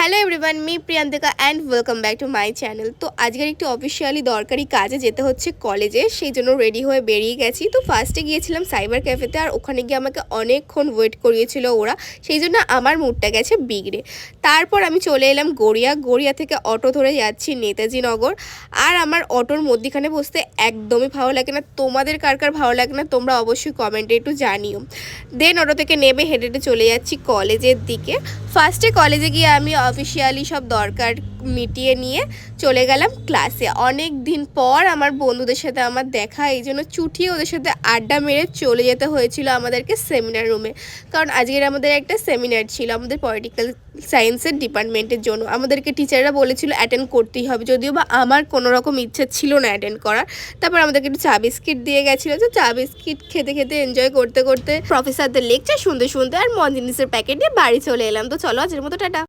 Hello everyone, me Priyantika and welcome back to my channel. তো আজকের একটি অফিসিয়ালি দরকারি কাজে যেতে হচ্ছে কলেজে, সেই জন্য রেডি হয়ে বেরিয়ে গেছি। তো ফার্স্টে গিয়েছিলাম সাইবার ক্যাফেতে, আর ওখানে গিয়ে আমাকে অনেকক্ষণ ওয়েট করিয়েছিল ওরা, সেই জন্য আমার মুডটা গেছে বিগড়ে। তারপর আমি চলে এলাম গড়িয়া থেকে অটো ধরে যাচ্ছি নেতাজি নগর। আর আমার অটোর মধ্যিখানে বসতে একদমই ভালো লাগে না। তোমাদের কার কার ভালো লাগে না তোমরা অবশ্যই কমেন্টে একটু জানিও। দেন অটো থেকে নেমে হেঁটে হেঁটে চলে যাচ্ছি কলেজের দিকে। ফার্স্টে কলেজে গিয়ে আমি অফিসিয়ালি সব দরকার মিটিয়ে নিয়ে চলে গেলাম ক্লাসে। অনেক দিন পর আমার বন্ধুদের সাথে আমার দেখা, এই জন্য চুটিয়ে ওদের সাথে আড্ডা মেরে চলে যেতে হয়েছিল আমাদেরকে সেমিনার রুমে। কারণ আজকের আমাদের একটা সেমিনার ছিল আমাদের পলিটিক্যাল সায়েন্সের ডিপার্টমেন্টের জন্য। আমাদেরকে টিচাররা বলেছিল অ্যাটেন্ড করতেই হবে, যদিও বা আমার কোনো রকম ইচ্ছা ছিল না অ্যাটেন্ড করার। তারপর আমাদেরকে একটু চা বিস্কিট দিয়ে গেছিলো, তো চা বিস্কিট খেতে খেতে এনজয় করতে করতে প্রফেসরদের লেকচার শুনতে শুনতে আর মন জিনিসের প্যাকেট নিয়ে বাড়ি চলে এলাম। তো চলো আজকের মতো টাটা।